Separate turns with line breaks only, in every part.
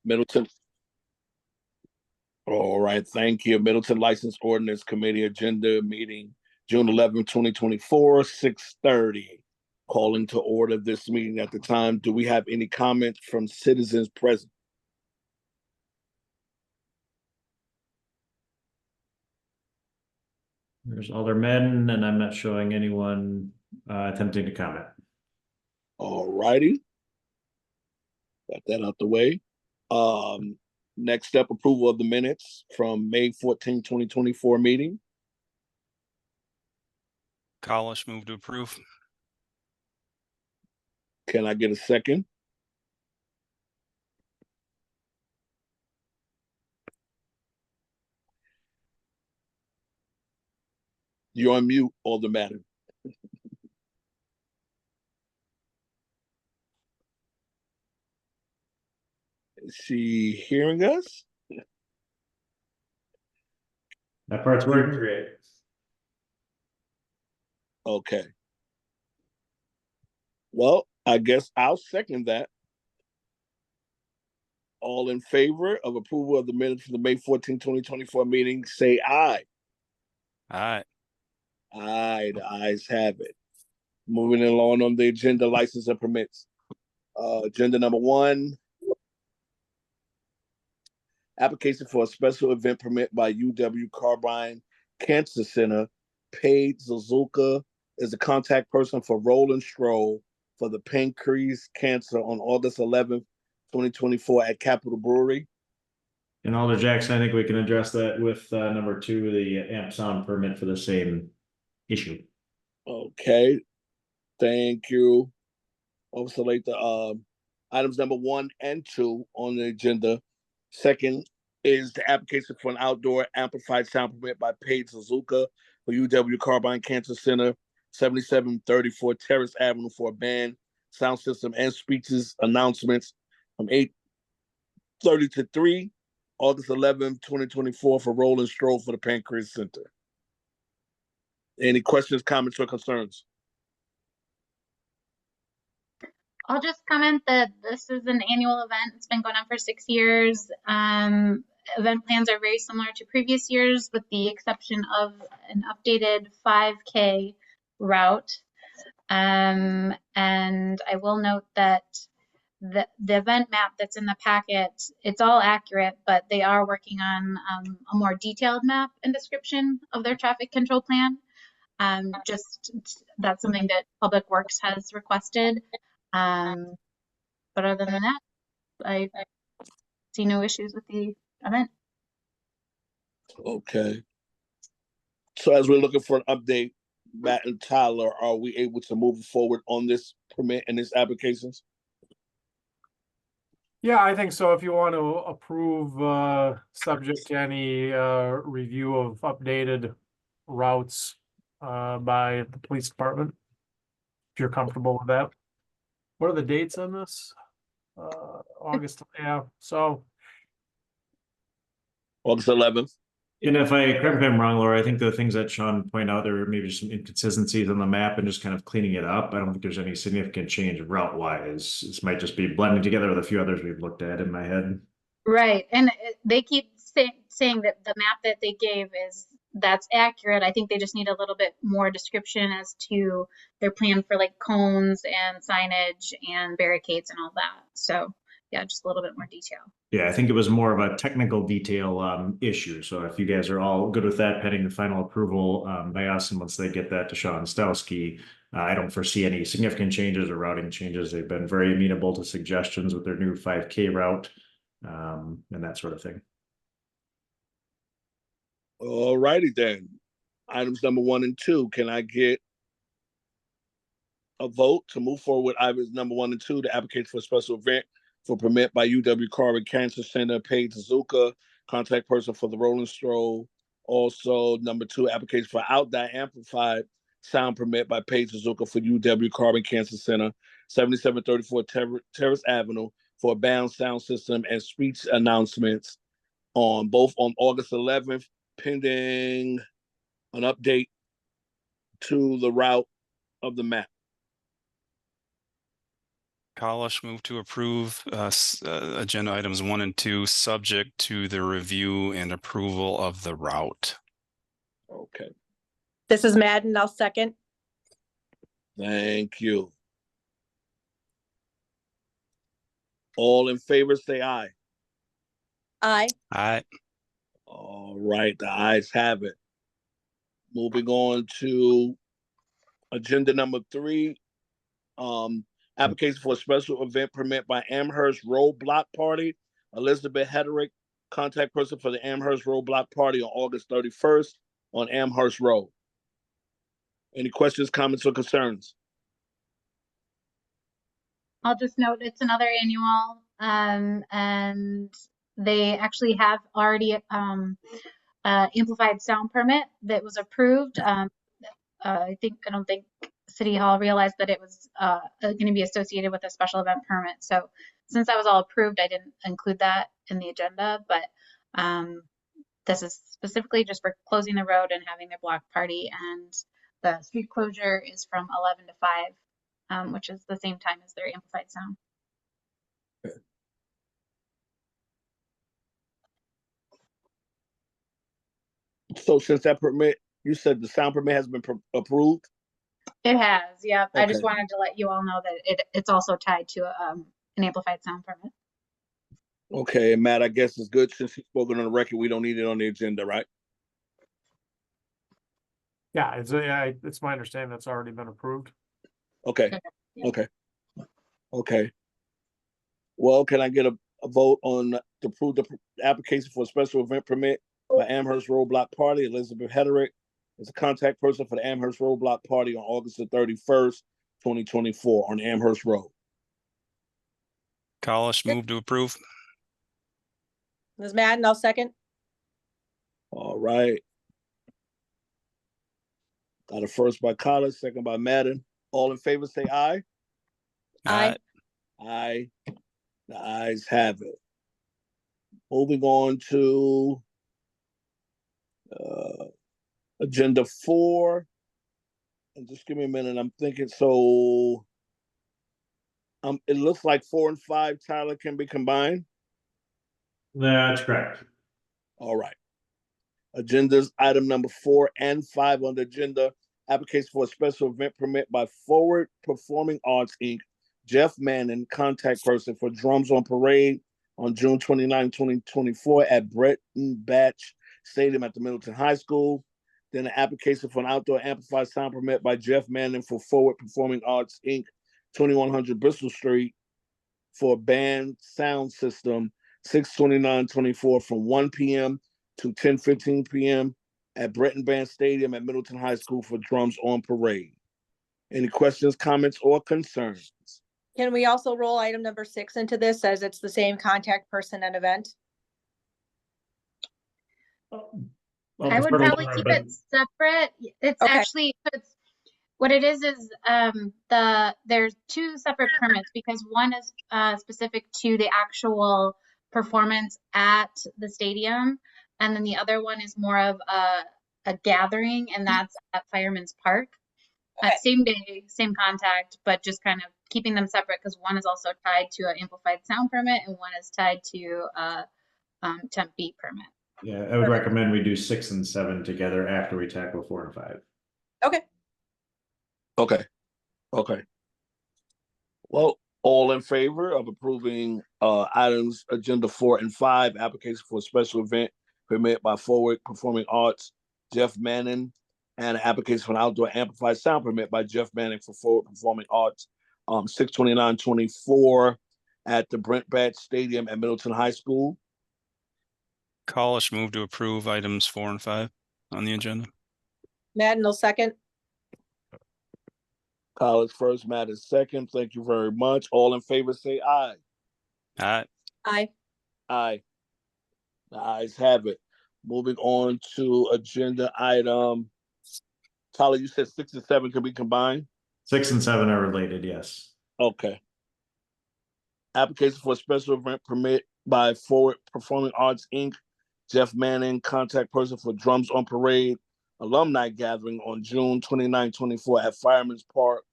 Middleton. All right, thank you. Middleton License Ordinance Committee agenda meeting, June 11, 2024, 6:30. Calling to order this meeting at the time. Do we have any comments from citizens present?
There's aldermen, and I'm not showing anyone attempting to comment.
All righty. Got that out the way. Next up, approval of the minutes from May 14, 2024 meeting.
Collis, move to approve.
Can I get a second? You're on mute, Alderman. Is she hearing us?
That part's working great.
Okay. Well, I guess I'll second that. All in favor of approval of the minutes for the May 14, 2024 meeting, say aye.
Aye.
Aye, the ayes have it. Moving along on the agenda, license and permits. Agenda number 1, application for a special event permit by UW Carbine Cancer Center. Paige Suzuka is the contact person for Roll and Stroll for the pancreas cancer on August 11th, 2024 at Capitol Brewery.
And Alder Jackson, I think we can address that with number 2, the amp sound permit for the same issue.
Okay, thank you. Also, like the items number 1 and 2 on the agenda. Second is the application for an outdoor amplified sound permit by Paige Suzuka for UW Carbine Cancer Center, 7734 Terrace Avenue for a band, sound system, and speeches announcements from 8:30 to 3, August 11th, 2024 for Roll and Stroll for the Pancreas Center. Any questions, comments, or concerns?
I'll just comment that this is an annual event. It's been going on for 6 years. Event plans are very similar to previous years, with the exception of an updated 5K route. And I will note that the event map that's in the packet, it's all accurate, but they are working on a more detailed map and description of their traffic control plan. Just that's something that Public Works has requested. But other than that, I see no issues with the event.
Okay. So as we're looking for an update, Matt and Tyler, are we able to move forward on this permit and this applications?
Yeah, I think so. If you want to approve, subject to any review of updated routes by the police department, if you're comfortable with that. What are the dates on this? August, yeah. So
August 11th.
And if correct me if I'm wrong, Laura, I think the things that Sean pointed out, there were maybe some inconsistencies on the map and just kind of cleaning it up. I don't think there's any significant change route wise. This might just be blending together with a few others we've looked at in my head.
Right, and they keep saying that the map that they gave that's accurate. I think they just need a little bit more description as to their plan for like cones and signage and barricades and all that. So yeah, just a little bit more detail.
Yeah, I think it was more of a technical detail issue. So if you guys are all good with that, pending the final approval by us, and once they get that to Sean Stowski, I don't foresee any significant changes or routing changes. They've been very amenable to suggestions with their new 5K route and that sort of thing.
All righty then. Items number 1 and 2. Can I get a vote to move forward with items number 1 and 2, the application for a special event for permit by UW Carbine Cancer Center, Paige Suzuka, contact person for the Rolling Stroll. Also, number 2, application for outdoor amplified sound permit by Paige Suzuka for UW Carbine Cancer Center, 7734 Terrace Avenue for a band, sound system, and speech announcements on both on August 11th, pending an update to the route of the map.
Colish move to approve agenda items 1 and 2, subject to the review and approval of the route.
Okay,
This is Madden. I'll second.
thank you. All in favor, say aye.
Aye.
Aye.
All right, the ayes have it. Moving on to agenda number 3, application for a special event permit by Amherst Road Block Party. Elizabeth Hederick, contact person for the Amherst Road Block Party on August 31st on Amherst Road. Any questions, comments, or concerns?
I'll just note it's another annual, and they actually have already amplified sound permit that was approved. I don't think City Hall realized that it was going to be associated with a special event permit. So since that was all approved, I didn't include that in the agenda, but this is specifically just for closing the road and having their block party, and the street closure is from 11 to 5, which is the same time as their amplified sound.
So since that permit, you said the sound permit has been approved?
It has, yeah. I just
Okay.
wanted to let you all know that it's also tied to an amplified sound permit.
Okay, and Matt, I guess it's good since he's spoken on the record. We don't need it on the agenda, right?
Yeah, it's my understanding that's already been approved.
Okay,
Yeah.
okay. Well, can I get a vote on to approve the application for a special event permit by Amherst Roadblock Party? Elizabeth Hederick is a contact person for the Amherst Roadblock Party on August the 31st, 2024 on Amherst Road.
Colish move to approve.
This is Madden. I'll second.
All right. Got a first by Collins, second by Madden. All in favor, say aye.
Aye.
Aye. The ayes have it. Moving on to agenda 4. And just give me a minute. I'm thinking so. It looks like 4 and 5, Tyler, can be combined.
That's correct.
All right. Agendas item number 4 and 5 on the agenda. Application for a special event permit by Forward Performing Arts, Inc. Jeff Manning, contact person for Drums on Parade on June 29, 2024 at Breton Batch Stadium at the Middleton High School. Then an application for an outdoor amplified sound permit by Jeff Manning for Forward Performing Arts, Inc. 2100 Bristol Street for band sound system 6/29/24 from 1 p.m. to 10:15 p.m. at Breton Band Stadium at Middleton High School for Drums on Parade. Any questions, comments, or concerns?
Can we also roll item number 6 into this as it's the same contact person and event?
I would probably keep it separate. It's
Okay.
actually, what it is there's 2 separate permits, because one is specific to the actual performance at the stadium, and then the other one is more of a gathering, and that's at Fireman's Park.
Okay.
Same day, same contact, but just kind of keeping them separate, because one is also tied to an amplified sound permit and one is tied to a temp B permit.
Yeah, I would recommend we do 6 and 7 together after we tackle 4 and 5.
Okay.
Okay. Well, all in favor of approving items agenda 4 and 5, application for a special event permit by Forward Performing Arts, Jeff Manning, and an application for an outdoor amplified sound permit by Jeff Manning for Forward Performing Arts, 6/29/24 at the Brent Batch Stadium at Middleton High School.
Colish move to approve items 4 and 5 on the agenda.
Madden will second.
Collins first, Matt is second. Thank you very much. All in favor, say aye.
Aye.
Aye.
Aye. The ayes have it. Moving on to agenda item. Tyler, you said 6 and 7 could be combined?
6 and 7 are related, yes.
Okay. Application for a special event permit by Forward Performing Arts, Inc. Jeff Manning, contact person for Drums on Parade alumni gathering on June 29/24 at Fireman's Park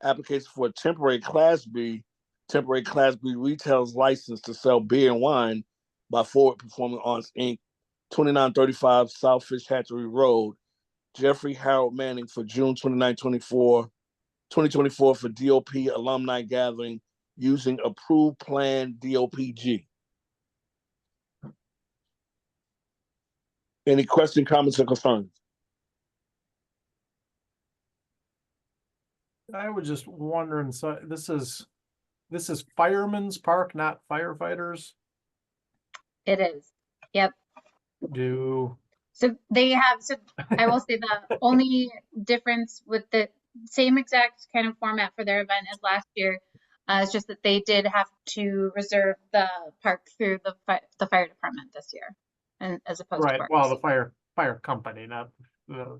application for a temporary Class B retail's license to sell beer and wine by Forward Performing Arts Inc., 2935 South Fish Hatchery Road, Jeffrey Harold Manning, for June 29, 2024 for DOP alumni gathering using approved plan DOPG. Any questions, comments, or concerns?
I was just wondering, so this is Fireman's Park, not firefighters?
It is. Yep.
So
I will say the only difference with the same exact kind of format for their event as last year is just that they did have to reserve the park through the fire department this year, and as opposed to
right, well, the fire company, not the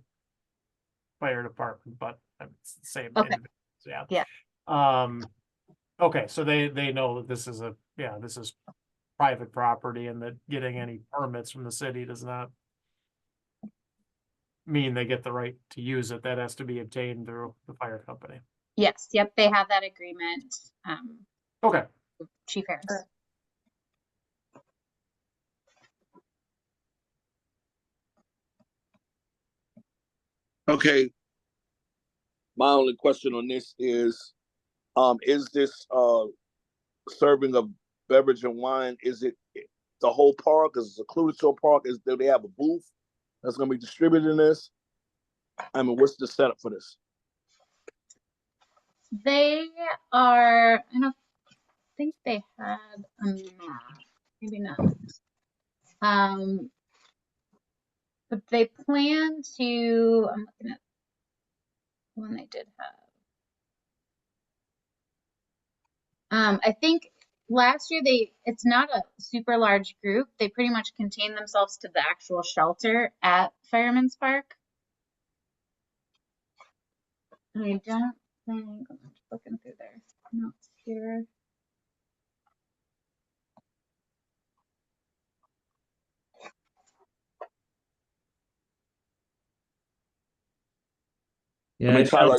fire department, but it's the same.
Okay.
Yeah. Okay, so they know that this is private property, and that getting any permits from the city does not mean they get the right to use it. That has to be obtained through the fire company.
Yes. Yep. They have that agreement.
Okay.
Chief Harris.
Sure.
Okay. My only question on this is this serving of beverage and wine, is it the whole park? Is it secluded to a park? Do they have a booth that's going to be distributing this? I mean, what's the setup for this?
They are, I don't think they had a map, maybe not. But they plan to, I'm looking at one they did have. I think last year it's not a super large group. They pretty much contain themselves to the actual shelter at Fireman's Park. I don't think, I'm just looking through their notes here.
Yeah,
I mean, Tyler,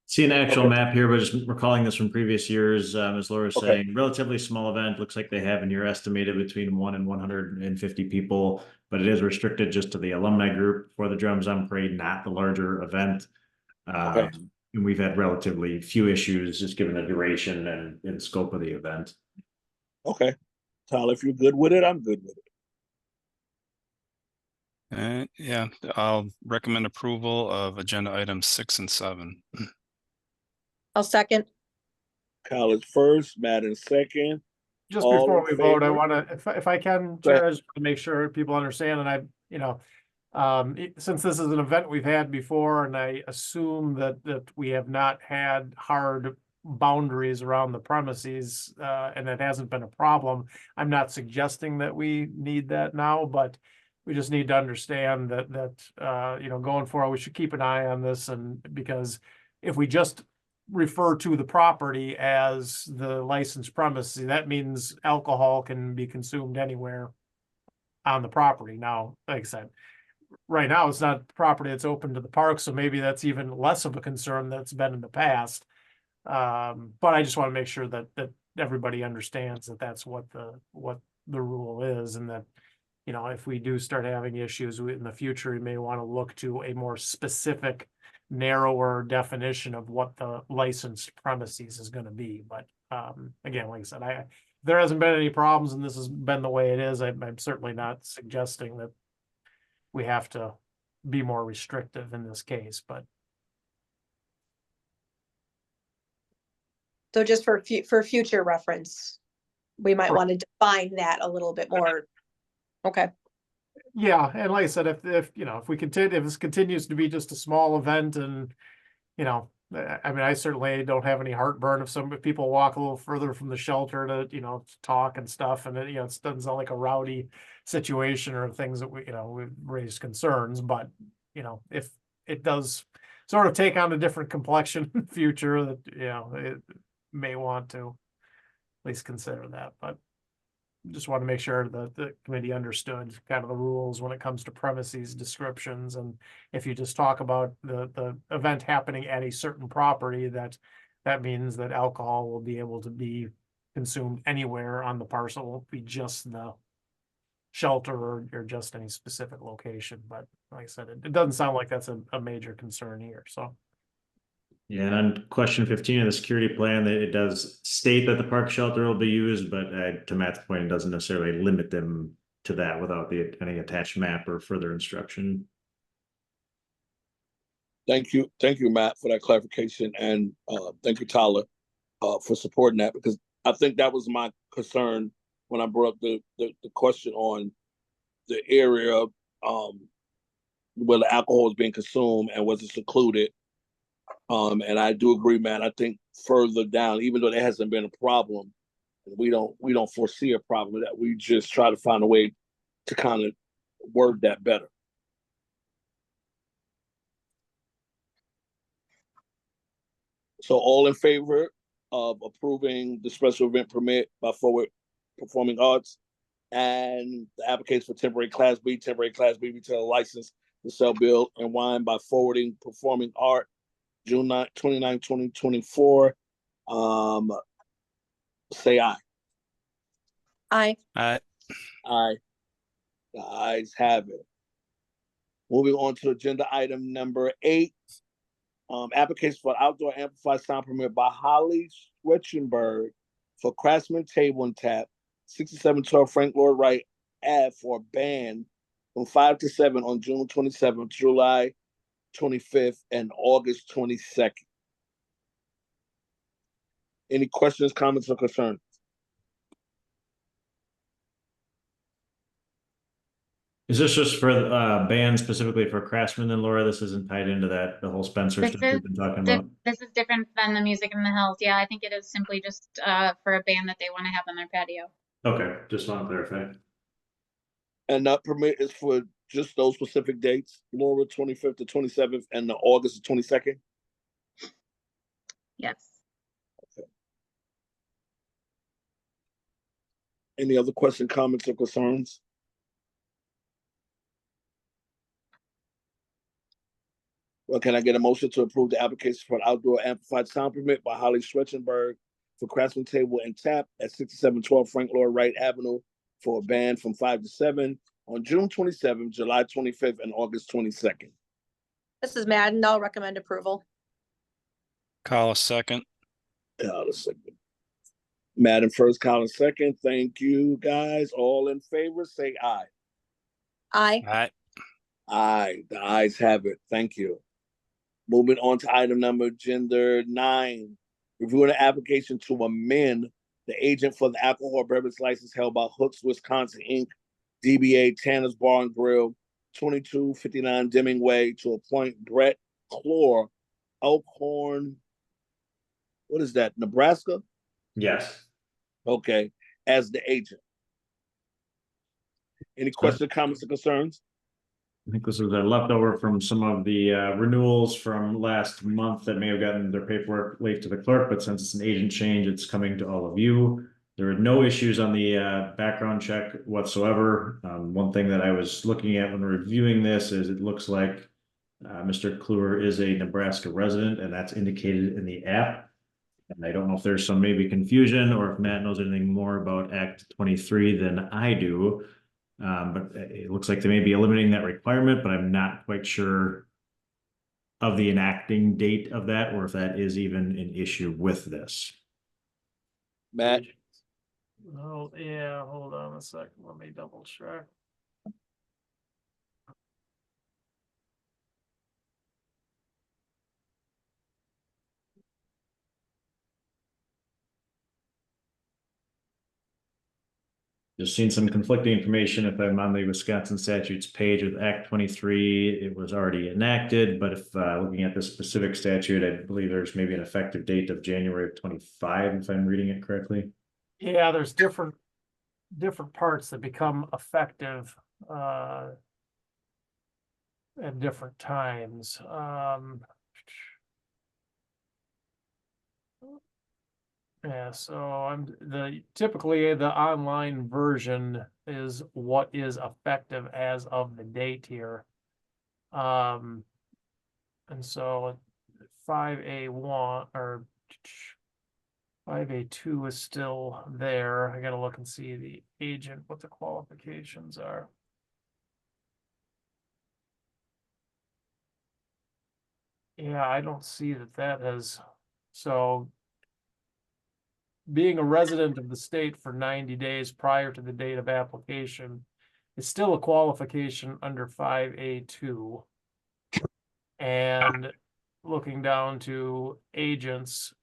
see an actual
okay.
map here, but just recalling this from previous years, as Laura was
Okay.
saying, relatively small event. Looks like they have in here estimated between 1 and 150 people, but it is restricted just to the alumni group for the Drums on Parade, not the larger event.
Okay.
And we've had relatively few issues just given the duration and scope of the event.
Okay. Tyler, if you're good with it, I'm good with it.
Yeah, I'll recommend approval of agenda items 6 and 7.
I'll second.
Kyle is first, Madden second.
Just
All
before
in
we vote, I
favor?
want to, if I can,
Go ahead.
Chair, I just want to make sure people understand, and since this is an event we've had before, and I assume that we have not had hard boundaries around the premises, and it hasn't been a problem. I'm not suggesting that we need that now, but we just need to understand that going forward, we should keep an eye on this, and because if we just refer to the property as the licensed premises, that means alcohol can be consumed anywhere on the property. Now, like I said, right now it's not property that's open to the park, so maybe that's even less of a concern that's been in the past. But I just want to make sure that everybody understands that that's what the rule is, and that if we do start having issues in the future, we may want to look to a more specific, narrower definition of what the licensed premises is going to be. But again, like I said, if there hasn't been any problems and this has been the way it is, I'm certainly not suggesting that we have to be more restrictive in this case, but.
So just for future reference, we might
Sure.
want to define that a little bit more. Okay.
Yeah, and like I said, if we continue, if this continues to be just a small event, and I mean, I certainly don't have any heartburn if some people walk a little further from the shelter to talk and stuff, and it doesn't sound like a rowdy situation or things that we've raised concerns, but if it does sort of take on a different complexion in the future, that it may want to at least consider that. But just want to make sure that the committee understood kind of the rules when it comes to premises descriptions. And if you just talk about the event happening at a certain property, that that means that alcohol will be able to be consumed anywhere on the parcel, won't be just the shelter or just any specific location, but like I said, it doesn't sound like that's a major concern here, so.
Yeah, and on question 15 of the security plan, that it does state that the park shelter will be used, but to Matt's point, it doesn't necessarily limit them to that without any attached map or further instruction.
Thank you, Matt, for that clarification, and thank you, Tyler, for supporting that, because I think that was my concern when I brought up the question on the area where the alcohol is being consumed and was it secluded. And I do agree, Matt. I think further down, even though there hasn't been a problem, we don't foresee a problem, that we just try to find a way to kind of word that better. So all in favor of approving the special event permit by Forward Performing Arts and the application for temporary Class B retail license to sell beer and wine by Forwarding Performing Art, June 29, 2024. Say aye.
Aye.
Aye.
Aye. The ayes have it. Moving on to agenda item number 8. Application for outdoor amplified sound permit by Holly Schwetchenberg for Craftsman Table and Tap, 6712 Frank Lloyd Wright Ave for a band from 5 to 7 on June 27th, July 25th, and August 22nd. Any questions, comments, or concerns?
Is this just for bands specifically for Craftsman then, Laura? This isn't tied into that, the whole Spencer
This
stuff we've been talking about?
This is different than the Music in the Hills. Yeah, I think it is simply just for a band that they want to have on their patio.
Okay, just want to clarify.
And that permit is for just those specific dates, Laura, 25th to 27th, and the August 22nd?
Yes.
Okay. Any other questions, comments, or concerns? Well, can I get a motion to approve the application for an outdoor amplified sound permit by Holly Schwetchenberg for Craftsman Table and Tap at 6712 Frank Lloyd Wright Avenue for a band from 5 to 7 on June 27th, July 25th, and August 22nd?
This is Madden. I'll recommend approval.
Collis second.
Second. Madam first, Collins second. Thank you, guys. All in favor, say aye.
Aye.
Aye.
Aye. The ayes have it. Thank you. Moving on to item number agenda 9. Reviewing the application to amend the agent for the alcohol beverage license held by Hooks, Wisconsin, Inc., DBA Tanner's Bar and Grill, 2259 Deming Way, to appoint Brett Clore, Elkhorn, what is that, Nebraska?
Yes.
Okay, as the agent. Any questions, comments, or concerns?
I think this was a leftover from some of the renewals from last month that may have gotten their paperwork late to the clerk, but since it's an agent change, it's coming to all of you. There are no issues on the background check whatsoever. One thing that I was looking at when reviewing this is it looks like Mr. Kluwer is a Nebraska resident, and that's indicated in the app. And I don't know if there's some maybe confusion or if Matt knows anything more about Act 23 than I do. But it looks like they may be eliminating that requirement, but I'm not quite sure of the enacting date of that, or if that is even an issue with this.
Matt?
Oh, yeah, hold on a second. Let me double check.
Just seen some conflicting information. If I'm on the Wisconsin statutes page with Act 23, it was already enacted, but if looking at this specific statute, I believe there's maybe an effective date of January of 25, if I'm reading it correctly.
Yeah, there's different parts that become effective at different times. Yeah, so typically the online version is what is effective as of the date here. And so 5A1 or 5A2 is still there. I gotta look and see the agent, what the qualifications are. Yeah, I don't see that has, so being a resident of the state for 90 days prior to the date of application is still a qualification under 5A2. And looking down to agents,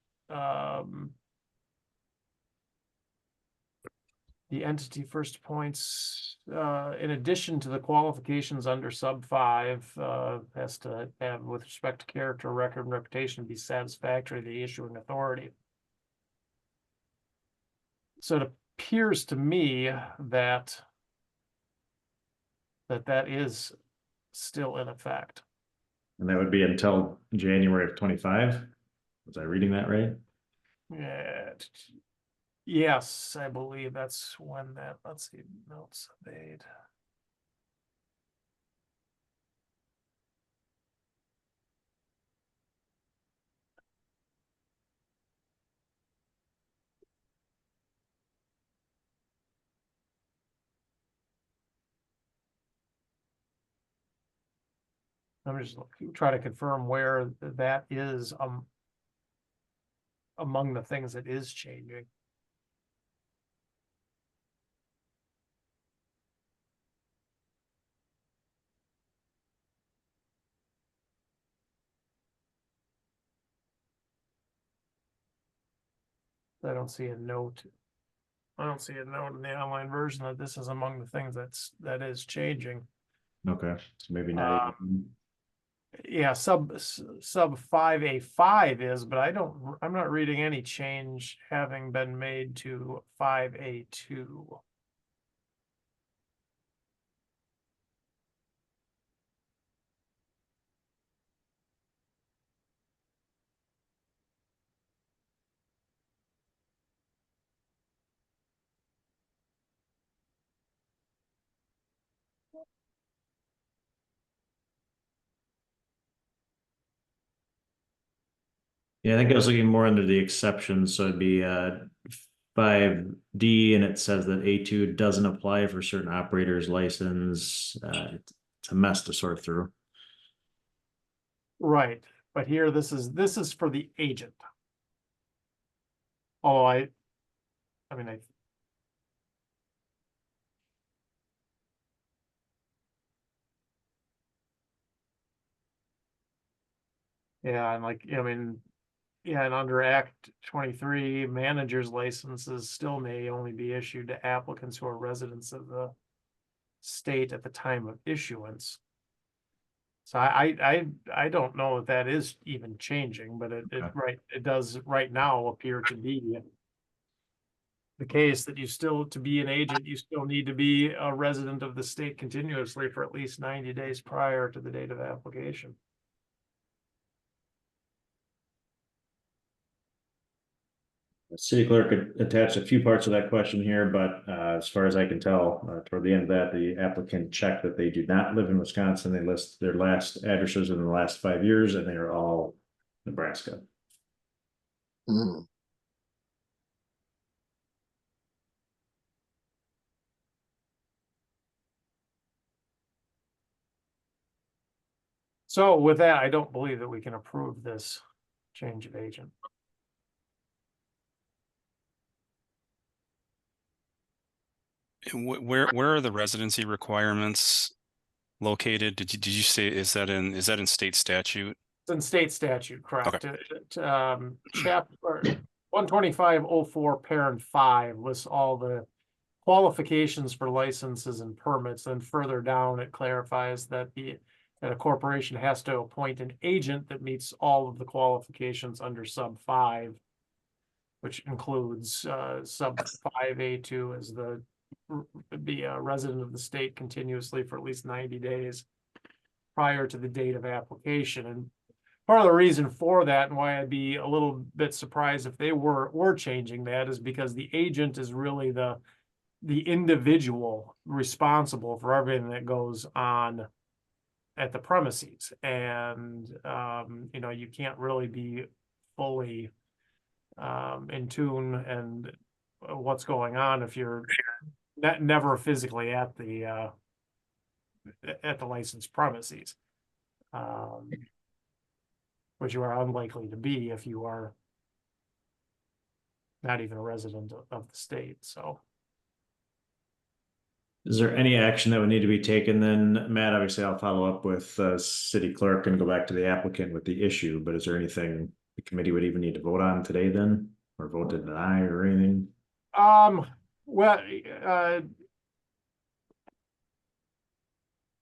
the entity first appoints, in addition to the qualifications under sub 5, has to have, with respect to character, record, and reputation, be satisfactory to the issuing authority. So it appears to me that that is still in effect.
And that would be until January of 25. Was I reading that right?
Yeah. Yes, I believe that's when that, let's see, notes made. I'm just trying to confirm where that is among the things that is changing. I don't see a note. I don't see a note in the online version that this is among the things that is changing.
Okay, so maybe not.
Yeah, sub 5A5 is, but I'm not reading any change having been made to 5A2.
Yeah, I think I was looking more into the exceptions, so it'd be 5D, and it says that A2 doesn't apply for certain operators license. It's a mess to sort through.
Right, but here this is for the agent. Oh, I mean, yeah, and like, I mean, yeah, and under Act 23, managers' licenses still may only be issued to applicants who are residents of the state at the time of issuance. So I don't know if that is even changing, but it does right now appear to be the case that you still, to be an agent, you still need to be a resident of the state continuously for at least 90 days prior to the date of application.
The city clerk attached a few parts of that question here, but as far as I can tell, toward the end of that, the applicant checked that they do not live in Wisconsin. They list their last addresses in the last 5 years, and they are all Nebraska.
Mm.
So with that, I don't believe that we can approve this change of agent.
Where are the residency requirements located? Did you say, is that in state statute?
It's in state statute, correct? Chapter 12504 parent 5 lists all the qualifications for licenses and permits. Then further down, it clarifies that a corporation has to appoint an agent that meets all of the qualifications under sub 5, which includes sub 5A2 as be a resident of the state continuously for at least 90 days prior to the date of application. And part of the reason for that, and why I'd be a little bit surprised if they were changing that, is because the agent is really the individual responsible for everything that goes on at the premises. And you know, you can't really be fully in tune and what's going on if you're never physically at the licensed premises. Which you are unlikely to be if you are not even a resident of the state, so.
Is there any action that would need to be taken then, Matt? Obviously, I'll follow up with city clerk and go back to the applicant with the issue, but is there anything the committee would even need to vote on today then? Or vote to deny or anything?
Well,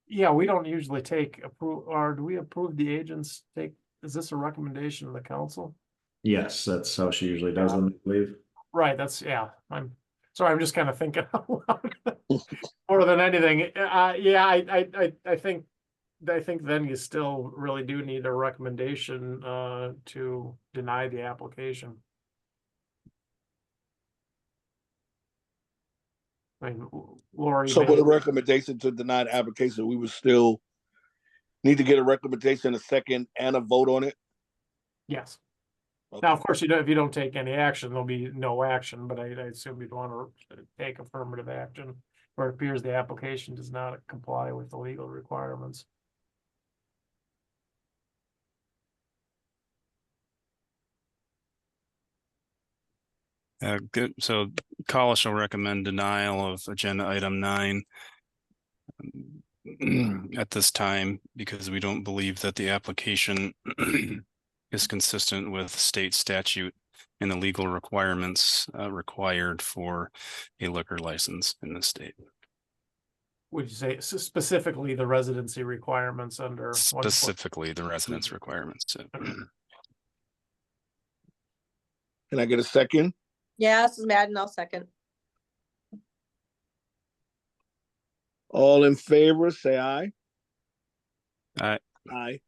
yeah, we don't usually take or do we approve the agents is this a recommendation of the council?
Yes, that's how she usually does them, I believe.
Right, yeah, I'm sorry, I'm just kind of thinking out loud. More than anything. Yeah, I think then you still really do need a recommendation to deny the application. I mean, Lori.
So with a recommendation to deny the application, we would still need to get a recommendation, a second, and a vote on it?
Yes.
Okay.
Now, of course, if you don't take any action, there'll be no action, but I assume you'd want to take affirmative action where it appears the application does not comply with the legal requirements.
Good. So Collis will recommend denial of agenda item 9 at this time because we don't believe that the application is consistent with state statute and the legal requirements required for a liquor license in the state.
Would you say specifically the residency requirements under
specifically the residence requirements?
Can I get a second?
Yeah, this is Madden. I'll second.
All in favor, say aye.
Aye.
Aye.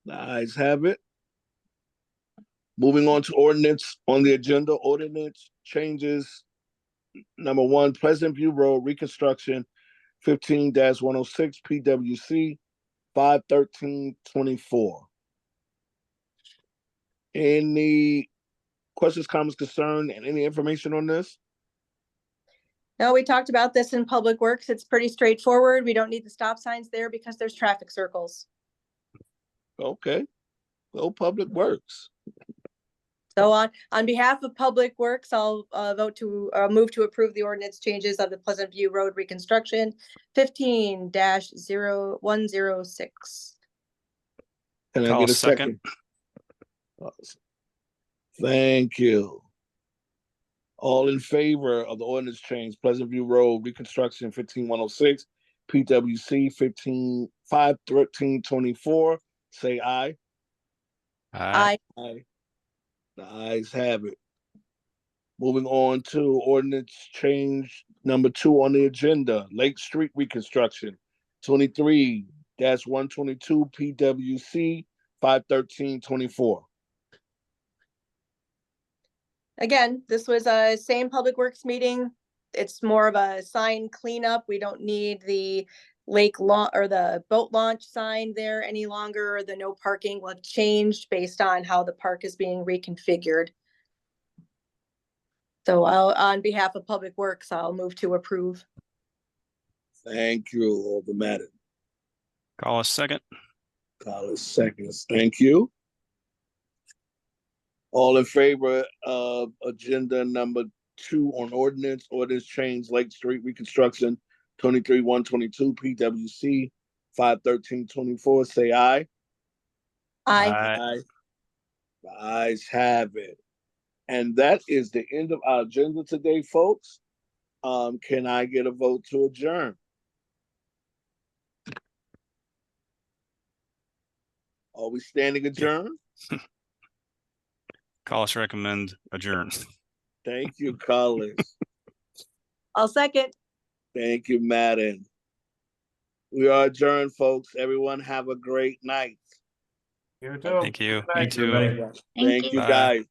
The ayes have it. Moving on to ordinance on the agenda, ordinance changes. Number 1, Pleasant View Road reconstruction, 15-106 PWC 51324. Any questions, comments, concern, and any information on this?
No, we talked about this in Public Works. It's pretty straightforward. We don't need the stop signs there because there's traffic circles.
Okay. Well, Public Works.
So on behalf of Public Works, I'll move to approve the ordinance changes of the Pleasant View Road reconstruction 15-0106.
Can I get a second? Thank you. All in favor of the ordinance change, Pleasant View Road reconstruction 15106, PWC 51324, say aye.
Aye.
Aye. The ayes have it. Moving on to ordinance change number 2 on the agenda, Lake Street reconstruction 23-122 PWC 51324.
Again, this was a same Public Works meeting. It's more of a sign cleanup. We don't need the lake launch or the boat launch sign there any longer. The no parking will have changed based on how the park is being reconfigured. So on behalf of Public Works, I'll move to approve.
Thank you, Alderman Madden.
Collis, second.
Collis, seconds. Thank you. All in favor of agenda number 2 on ordinance change Lake Street reconstruction 23-122 PWC 51324, say aye.
Aye.
Aye. The ayes have it. And that is the end of our agenda today, folks. Can I get a vote to adjourn? Are we standing adjourned?
Collis recommend adjourn.
Thank you, Collis.
I'll second.
Thank you, Madden. We are adjourned, folks. Everyone have a great night.
You too.
Thank you.
Good night.
You too.
Everybody.
Thank you, guys.